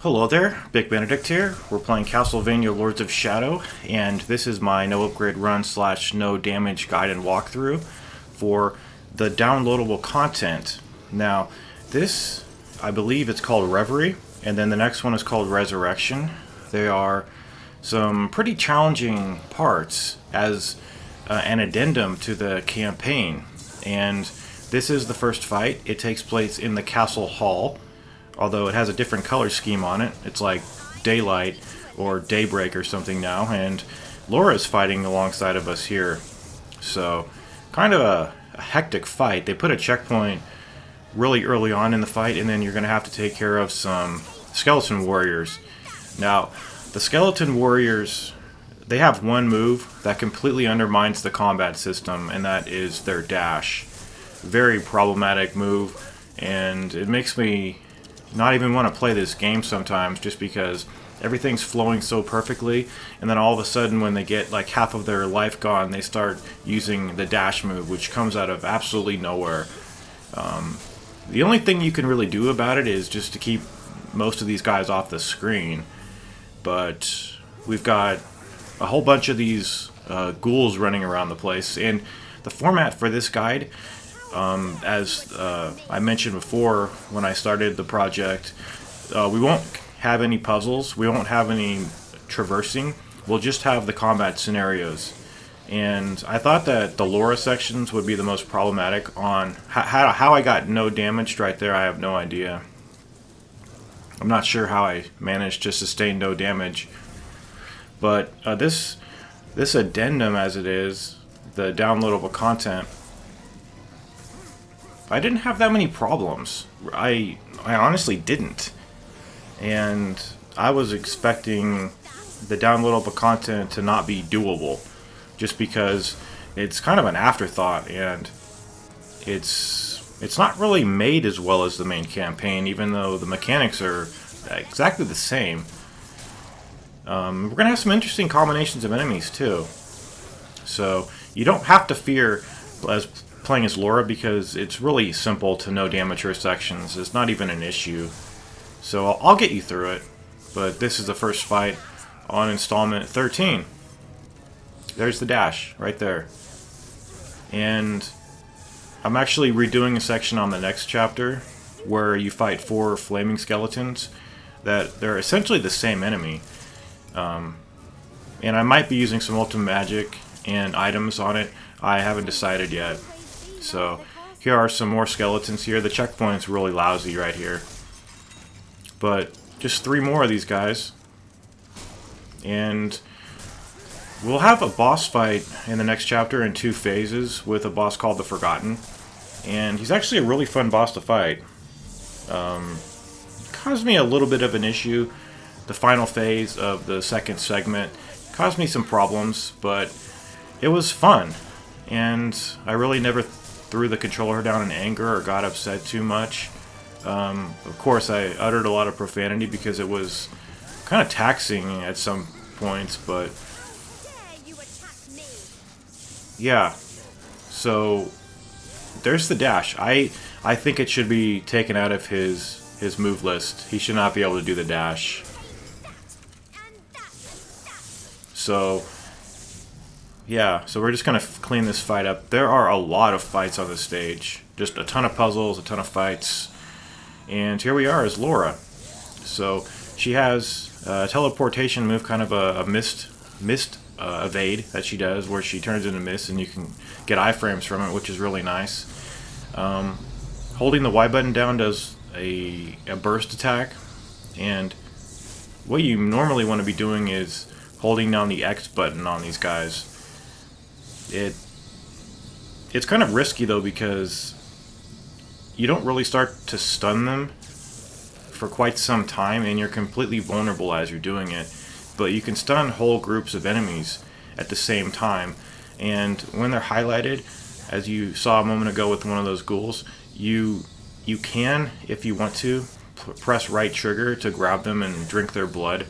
Hello there, Big Benedict here. We're playing Castlevania Lords of Shadow, and this is my no upgrade run / no damage guide and walkthrough for the downloadable content. Now, this, I believe it's called Reverie, and then the next one is called Resurrection. They are some pretty challenging parts as an addendum to the campaign, and this is the first fight. It takes place in the castle hall, although it has a different color scheme on it. It's like daylight or daybreak or something now, and Laura's fighting alongside of us here. So, kind of a hectic fight. They put a checkpoint really early on in the fight, and then you're going to have to take care of some skeleton warriors. Now, the skeleton warriors, they have one move that completely undermines the combat system, and that is their dash. Very problematic move, and it makes me not even want to play this game sometimes, just because everything's flowing so perfectly, and then all of a sudden when they get like half of their life gone, they start using the dash move, which comes out of absolutely nowhere. The only thing you can really do about it is just to keep most of these guys off the screen, but we've got a whole bunch of these ghouls running around the place, and the format for this guide, as I mentioned before when I started the project, we won't have any puzzles, we won't have any traversing, we'll just have the combat scenarios. And I thought that the Laura sections would be the most problematic. On how I got no damaged right there, I have no idea. I'm not sure how I managed to sustain no damage. But this addendum, as it is, the downloadable content, I didn't have that many problems. I honestly didn't. And I was expecting the downloadable content to not be doable, just because it's kind of an afterthought, and it's not really made as well as the main campaign, even though the mechanics are exactly the same. We're going to have some interesting combinations of enemies too. So you don't have to fear as playing as Laura, because it's really simple to no damage her sections. It's not even an issue. So I'll get you through it. But this is the first fight on Installment 13. There's the dash right there. And I'm actually redoing a section on the next chapter where you fight 4 flaming skeletons that they're essentially the same enemy. And I might be using some ultimate magic and items on it. I haven't decided yet. So here are some more skeletons here. The checkpoint's really lousy right here. But just 3 more of these guys. And we'll have a boss fight in the next chapter in 2 phases with a boss called the Forgotten. And he's actually a really fun boss to fight. Caused me a little bit of an issue. The final phase of the second segment caused me some problems, but it was fun. And I really never threw the controller down in anger or got upset too much. Of course, I uttered a lot of profanity because it was kind of taxing at some points, but yeah. So there's the dash. I think it should be taken out of his move list. He should not be able to do the dash. So yeah, so we're just going to clean this fight up. There are a lot of fights on this stage. Just a ton of puzzles, a ton of fights. And here we are as Laura. So she has a teleportation move, kind of a mist evade that she does, where she turns into mist and you can get iframes from it, which is really nice. Holding the Y button down does a burst attack. And what you normally want to be doing is holding down the X button on these guys. It's kind of risky though, because you don't really start to stun them for quite some time, and you're completely vulnerable as you're doing it. But you can stun whole groups of enemies at the same time, and when they're highlighted, as you saw a moment ago with one of those ghouls, you can, if you want to, press right trigger to grab them and drink their blood.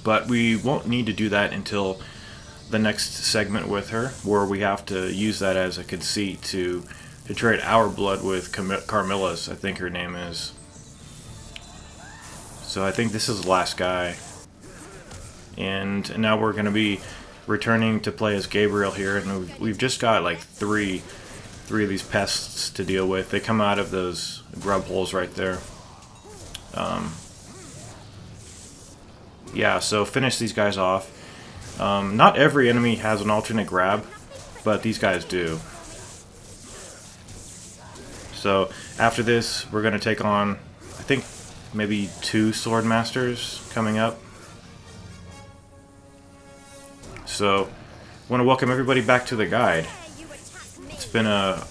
But we won't need to do that until the next segment with her, where we have to use that as a conceit to trade our blood with Carmilla's, I think her name is. So I think this is the last guy. And now we're going to be returning to play as Gabriel here, and we've just got like three of these pests to deal with. They come out of those grub holes right there. Yeah, so finish these guys off. Not every enemy has an alternate grab, but these guys do. So after this, we're going to take on, I think, maybe 2 sword masters coming up. So I want to welcome everybody back to the guide. It's been the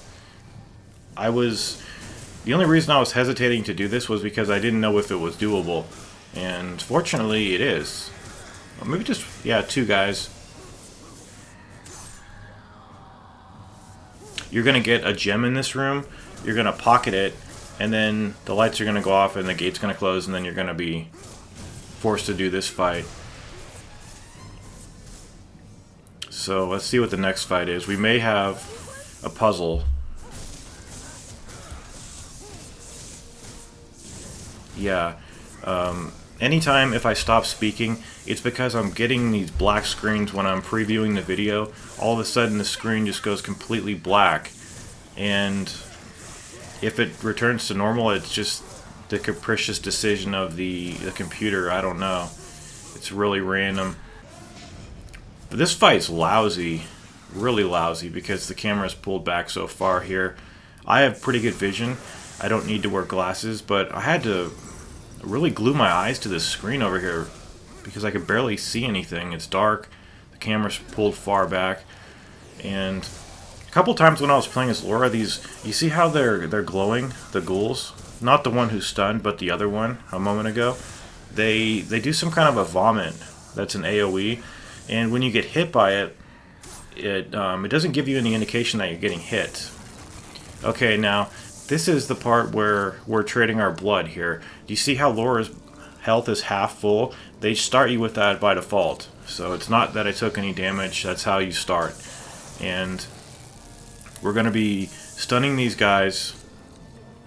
only reason I was hesitating to do this was because I didn't know if it was doable. And fortunately it is. Or maybe just, yeah, 2 guys. You're going to get a gem in this room. You're going to pocket it. And then the lights are going to go off and the gate's going to close. And then you're going to be forced to do this fight. So let's see what the next fight is. We may have a puzzle. Yeah. Anytime if I stop speaking, it's because I'm getting these black screens when I'm previewing the video. All of a sudden the screen just goes completely black. And if it returns to normal, it's just the capricious decision of the computer. I don't know. It's really random. But this fight's lousy. Really lousy because the camera's pulled back so far here. I have pretty good vision. I don't need to wear glasses, but I had to really glue my eyes to this screen over here because I could barely see anything. It's dark, the camera's pulled far back, and a couple times when I was playing as Laura, you see how they're glowing, the ghouls? Not the one who's stunned, but the other one a moment ago. They do some kind of a vomit that's an AoE, and when you get hit by it, it doesn't give you any indication that you're getting hit. Okay, now this is the part where we're trading our blood here. Do you see how Laura's health is half full? They start you with that by default. So it's not that I took any damage, that's how you start. And we're going to be stunning these guys,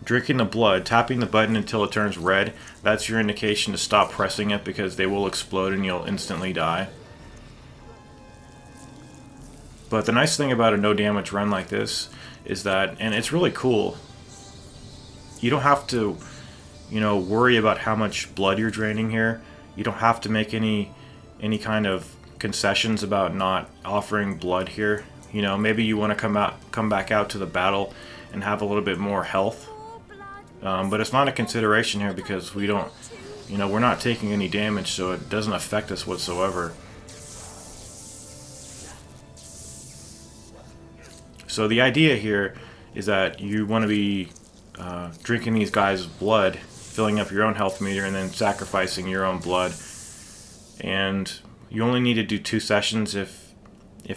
drinking the blood, tapping the button until it turns red. That's your indication to stop pressing it because they will explode and you'll instantly die. But the nice thing about a no damage run like this is that, and it's really cool, you don't have to, worry about how much blood you're draining here. You don't have to make any kind of concessions about not offering blood here. Maybe you want to come back out to the battle and have a little bit more health. But it's not a consideration here because we don't, we're not taking any damage, so it doesn't affect us whatsoever. So the idea here is that you want to be drinking these guys' blood, filling up your own health meter, and then sacrificing your own blood. And you only need to do 2 sessions if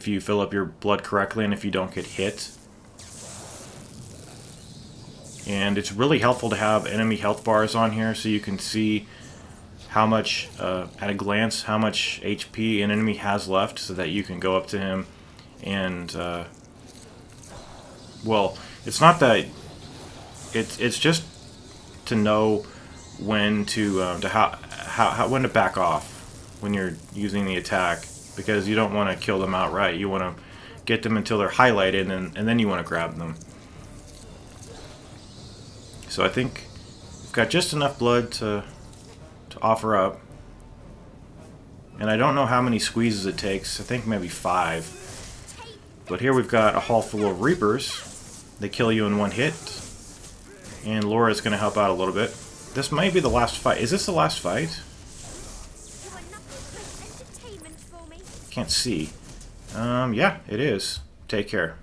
you fill up your blood correctly and if you don't get hit. And it's really helpful to have enemy health bars on here so you can see how much, at a glance, how much HP an enemy has left so that you can go up to him and, well, it's not that, it's just to know when when to back off when you're using the attack, because you don't want to kill them outright. You want to get them until they're highlighted, and then you want to grab them. So I think we've got just enough blood to offer up, and I don't know how many squeezes it takes. I think maybe 5. But here we've got a hall full of Reapers. They kill you in 1 hit, and Laura's going to help out a little bit. This might be the last fight. Is this the last fight? Can't see. Yeah, it is. Take care.